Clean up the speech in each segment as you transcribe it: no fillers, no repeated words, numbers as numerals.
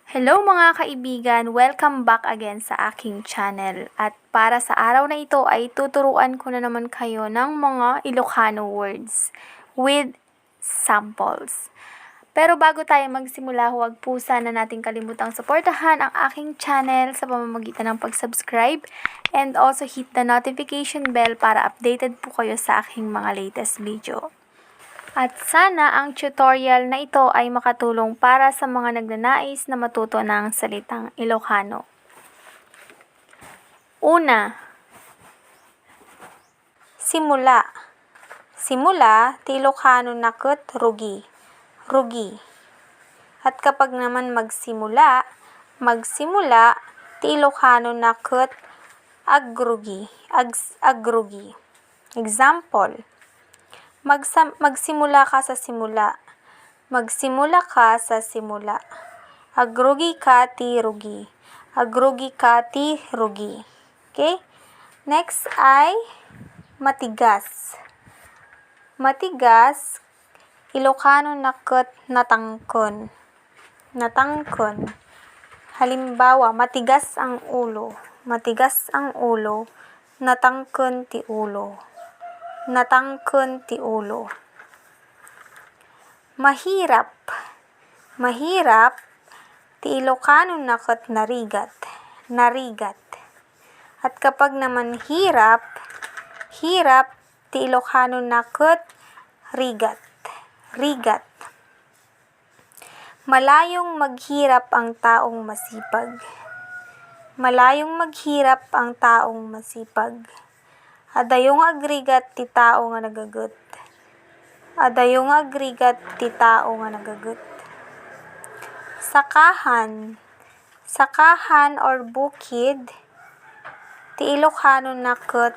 Hello mga kaibigan! Welcome back again sa aking channel. At para sa araw na ito ay tuturuan ko na naman kayo ng mga Ilocano words with samples. Pero bago tayo magsimula, huwag po sana nating kalimutang suportahan ang aking channel sa pamamagitan ng pag-subscribe and also hit the notification bell para updated po kayo sa aking mga latest video. At sana ang tutorial na ito ay makatulong para sa mga nagnanais na matuto ng salitang Ilocano. Una, simula. Simula, ti Ilocano nakut rugi. Rugi. At kapag naman magsimula, ti Ilocano nakut agrugi. Agrugi. Example, magsimula ka sa simula. Magsimula ka sa simula. Agrugi ka ti rugi. Agrugi ka ti rugi. Okay? Next ay matigas. Matigas, Ilocano nakut natangkon. Natangkon. Halimbawa, matigas ang ulo. Matigas ang ulo. Natangkon ti ulo. Natangkon ti ulo. Mahirap. Mahirap, ti Ilocano nakut narigat. Narigat. At kapag naman hirap, ti Ilocano nakut rigat. Rigat. Malayong maghirap ang taong masipag. Malayong maghirap ang taong masipag. Adayong agrigat ti tao nga nagagut. Adayong agrigat ti tao nga nagagut. Sakahan. Sakahan or bukid, ti Ilocano nakut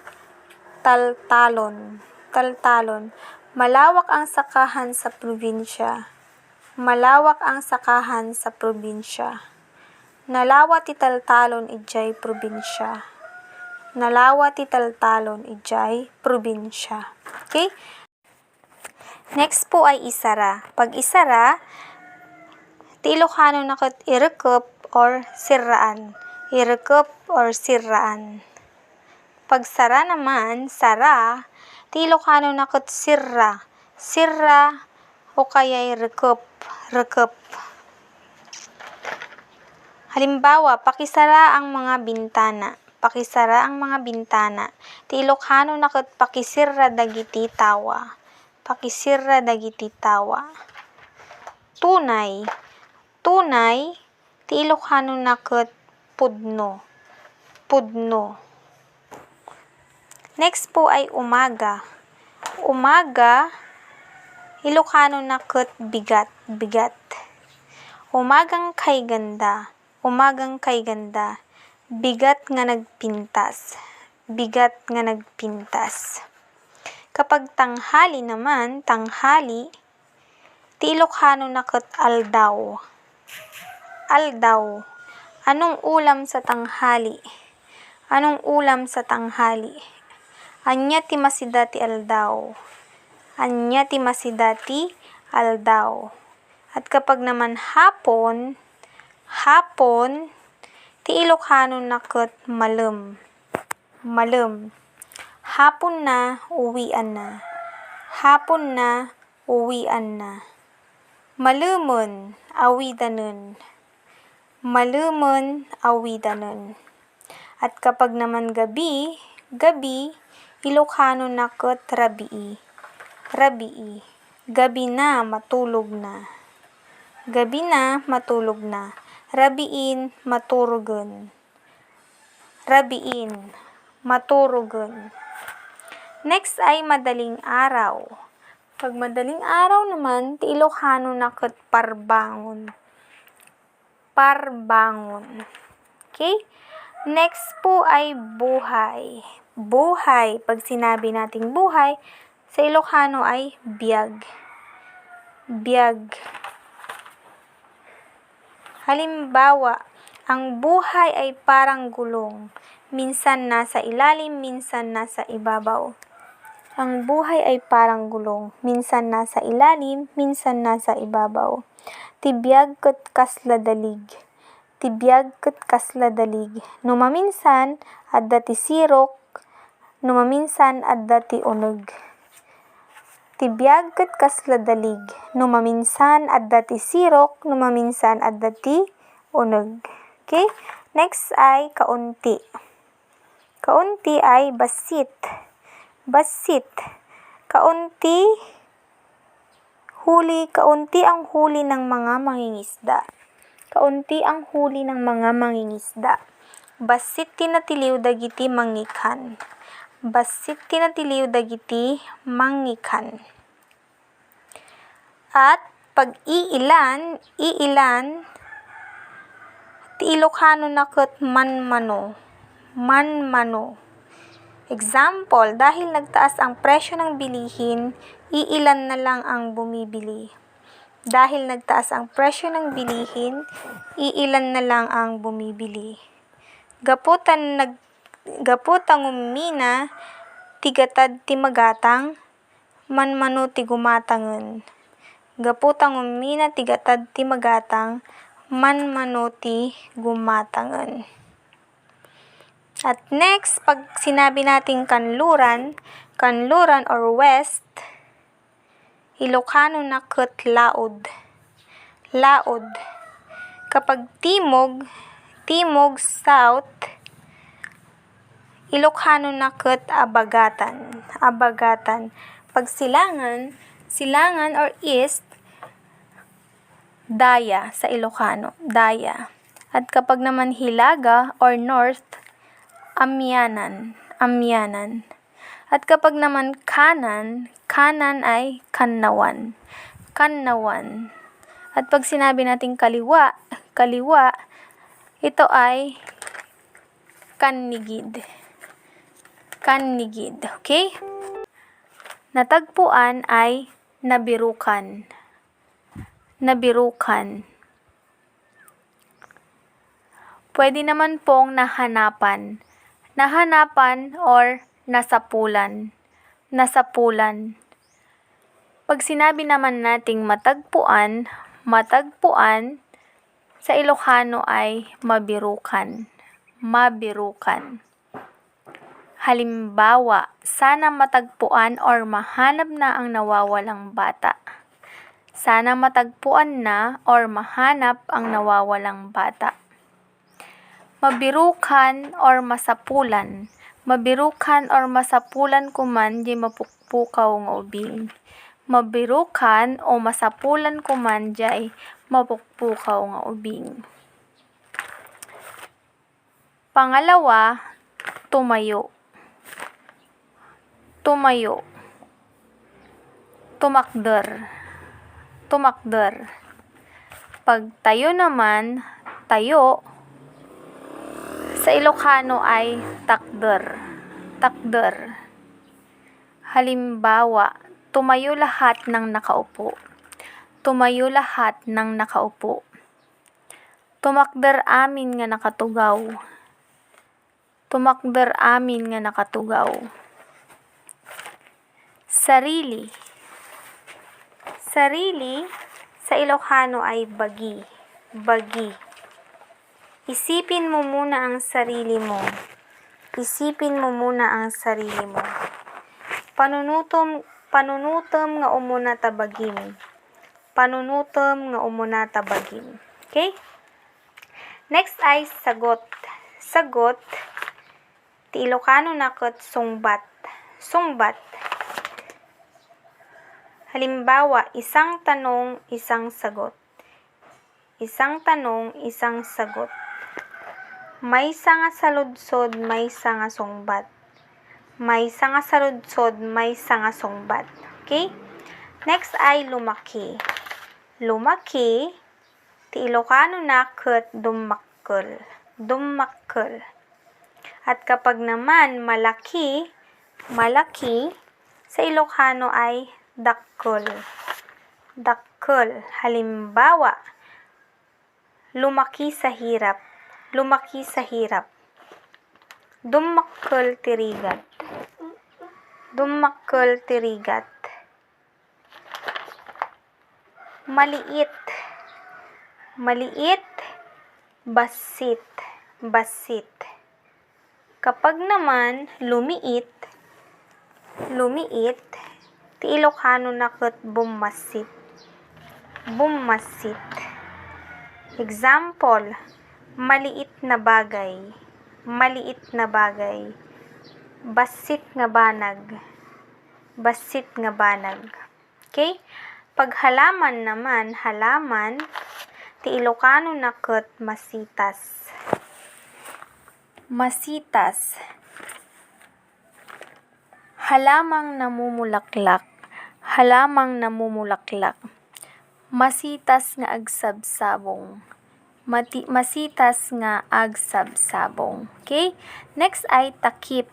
taltalon. Taltalon. Malawak ang sakahan sa probinsya. Malawak ang sakahan sa probinsya. Nalawa ti taltalon ijay probinsya. Nalawa ti taltalon ijay probinsya. Okay? Next po ay isara. Pag isara, ti Ilocano nakut irekup or siraan. Irekup or siraan. Pag sara naman, sara, ti Ilocano nakut sirra. Sirra o kaya'y rekup. Rekup. Halimbawa, pakisara ang mga bintana. Pakisara ang mga bintana. Ti Ilocano nakut pakisirra dagiti tawa. Pakisirra dagiti tawa. Tunay. Tunay, ti Ilocano nakut pudno. Pudno. Next po ay umaga. Umaga, Ilocano nakut bigat. Bigat. Umagang kay ganda. Umagang kay ganda. Bigat nga nagpintas. Bigat nga nagpintas. Kapag tanghali naman, tanghali, ti Ilocano nakut aldaw. Aldaw. Anong ulam sa tanghali? Anong ulam sa tanghali? Anya ti masida ti aldaw. Anya ti masida ti aldaw. At kapag naman hapon, hapon, ti Ilocano nakut malem. Malem. Hapon na, uwian na. Hapon na, uwian na. Malemon, awidanen. Malemon, awidanen. At kapag naman gabi, gabi, Ilocano nakut rabii. Rabii. Gabi na, matulog na. Gabi na, matulog na. Rabiin, maturugen. Rabiin, maturugen. Next ay madaling araw. Pag madaling araw naman, ti Ilocano nakut parbangon. Parbangon. Okay? Next po ay buhay. Buhay. Pag sinabi nating buhay, sa Ilocano ay biyag. Biyag. Halimbawa, ang buhay ay parang gulong. Minsan nasa ilalim, minsan nasa ibabaw. Ang buhay ay parang gulong. Minsan nasa ilalim, minsan nasa ibabaw. Ti biag ket kasla dalig. ti biag ket kasla dalig. No maminsan, adda ti sirok, no maminsan, adda ti uneg. Ti biag ket kasla dalig. No maminsan, adda ti sirok, no maminsan, adda ti uneg. Okay? Next ay kaunti. Kaunti ay basit. Basit. Kaunti ang huli ng mga mangingisda. Kaunti ang huli ng mga mangingisda. Basit tinatiliw dagiti mangikhan. Basit tinatiliw dagiti mangikhan. At pag iilan, ti Ilocano na ket manmano. Manmano. Example, dahil nagtaas ang presyo ng bilihin, iilan na lang ang bumibili. Dahil nagtaas ang presyo ng bilihin, iilan na lang ang bumibili. Gaputang umina, tigatad ti magatang, manmano ti gumatangen. Gaputang umina, tigatad ti magatang, manmano ti gumatangen. At next, pag sinabi natin kanluran or west, Ilocano na ket laod. Laod. Kapag timog, south, Ilocano na ket abagatan. Abagatan. Pag silangan or east, daya sa Ilocano. Daya. At kapag naman hilaga or north, amyanan. Amyanan. At kapag naman kanan ay kannawan. Kannawan. At pag sinabi natin kaliwa, ito ay kannigid. Kannigid. Okay? Natagpuan ay nabirukan. Nabirukan. Pwede naman pong nahanapan. Nahanapan or nasapulan. Nasapulan. Pag sinabi naman nating matagpuan sa Ilocano ay mabirukan. Mabirukan. Halimbawa, sana matagpuan or mahanap na ang nawawalang bata. Sana matagpuan na or mahanap ang nawawalang bata. Mabirukan or masapulan. Mabirukan or masapulan kuman di mapukpukaw nga ubing. Mabirukan o masapulan kuman di mapukpukaw nga ubing. Pangalawa, tumayo. Tumayo. Tumakder. Tumakder. Pag tayo naman, tayo, sa Ilocano ay takder. Takder. Halimbawa, tumayo lahat ng nakaupo. Tumayo lahat ng nakaupo. Tumakder amin nga nakatugaw. Tumakder amin nga nakatugaw. Sarili. Sarili sa Ilocano ay bagi. Bagi. Isipin mo muna ang sarili mo. Isipin mo muna ang sarili mo. Panunutom nga umuna tabagim. Panunutom nga umuna tabagim. Okay? Next ay sagot. Sagot. Ti Ilocano na ket sungbat. Sungbat. Halimbawa, isang tanong, isang sagot. Isang tanong, isang sagot. May nga saludsod, may nga sungbat. May nga saludsod, may nga sungbat. Okay? Next ay lumaki. Lumaki, ti Ilocano na ket dumakkel. Dumakkel. At kapag naman malaki, sa Ilocano ay dakkel. Dakkel. Halimbawa, lumaki sa hirap. Lumaki sa hirap. Dumakkel tirigat. Dumakkel tirigat. Maliit. Maliit, basit, basit. Kapag naman lumiit, lumiit, ti Ilocano na ket bumasit, bumasit. Example, maliit na bagay, maliit na bagay. Basit nga banag, basit nga banag. Okay? Pag halaman naman, halaman, ti Ilocano na ket masitas, masitas. Halamang namumulaklak, halamang namumulaklak. Masitas nga agsabsabong, masitas nga agsabsabong. Okay? Next ay takip.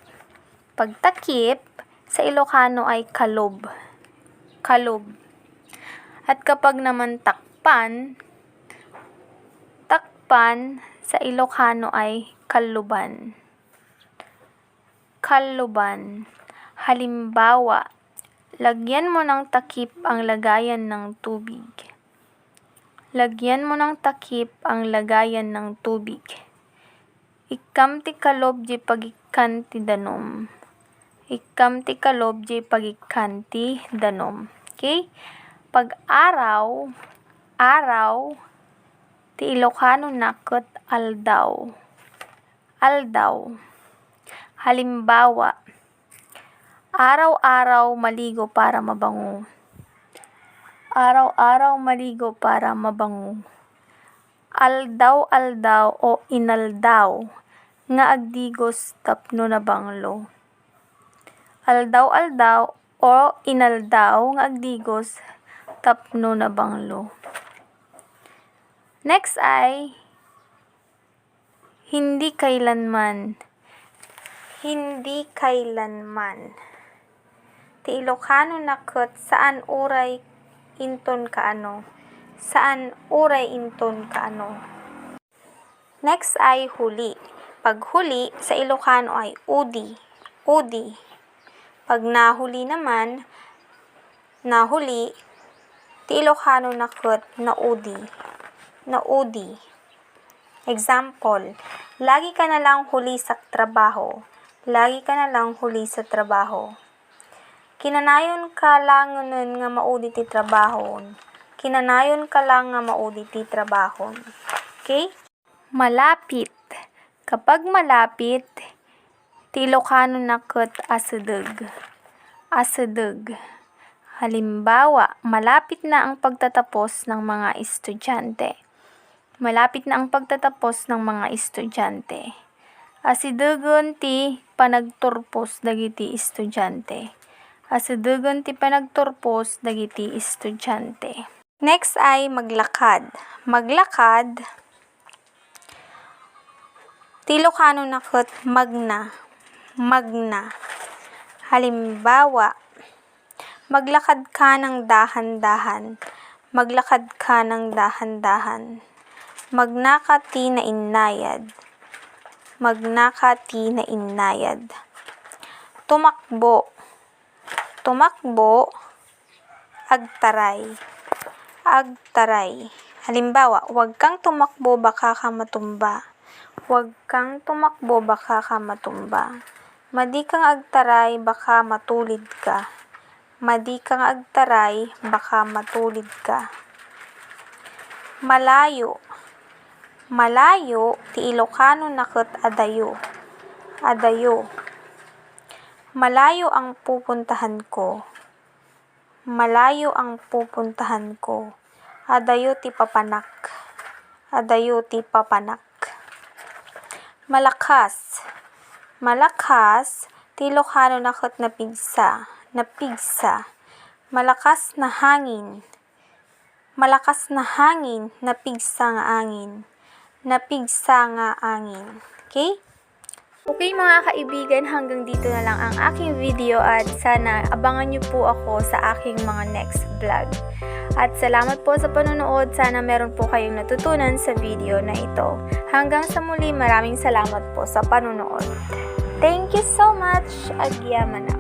Pag takip, sa Ilocano ay kalob, kalob. At kapag naman takpan, takpan, sa Ilocano ay kaluban, kaluban. Halimbawa, lagyan mo ng takip ang lagayan ng tubig. Lagyan mo ng takip ang lagayan ng tubig. Ikam ti kalob di pagikan ti danom. Ikam ti kalob di pagikan ti danom. Okay? Pag araw, araw, ti Ilocano na ket aldaw, aldaw. Halimbawa, araw-araw maligo para mabango. Araw-araw maligo para mabango. Aldaw-aldaw o inaldaw nga agdigos tapno na banglo. Aldaw-aldaw o inaldaw nga agdigos tapno na banglo. Next ay hindi kailanman, hindi kailanman. Ti Ilocano na ket saan uray inton kaano, saan uray inton kaano. Next ay huli. Pag huli, sa Ilocano ay udi, udi. Pag nahuli naman, nahuli, ti Ilocano na ket naudi, naudi. Example, lagi ka na lang huli sa trabaho, lagi ka na lang huli sa trabaho. Kinanayon ka lang nga maudi ti trabahon. Kinanayon ka lang nga maudi ti trabahon. Okay? Malapit. Kapag malapit, ti Ilocano na ket asedeg, asedeg. Halimbawa, malapit na ang pagtatapos ng mga estudyante. Malapit na ang pagtatapos ng mga estudyante. Asedegon ti panagturpos dagiti estudyante. Asedegon ti panagturpos dagiti estudyante. Next ay maglakad. Maglakad, ti Ilocano na ket magna, magna. Halimbawa, maglakad ka ng dahan-dahan, maglakad ka ng dahan-dahan. Magnaka ti nainayad, magnaka ti nainayad. Tumakbo, tumakbo, agtaray, agtaray. Halimbawa, huwag kang tumakbo baka ka matumba. Huwag kang tumakbo baka ka matumba. Madi kang agtaray baka matulid ka. Madi kang agtaray baka matulid ka. Malayo. Malayo, ti Ilocano na ket adayo, adayo. Malayo ang pupuntahan ko. Malayo ang pupuntahan ko. Adayo ti papanak. Adayo ti papanak. Malakas. Malakas, ti Ilocano na ket napigsa. Napigsa. Malakas na hangin. Malakas na hangin, napigsa nga angin. Napigsa nga angin. Okay? Okay mga kaibigan, hanggang dito na lang ang aking video at sana abangan niyo po ako sa aking mga next vlog. At salamat po sa panonood, sana meron po kayong natutunan sa video na ito. Hanggang sa muli, maraming salamat po sa panonood. Thank you so much. Agyaman na.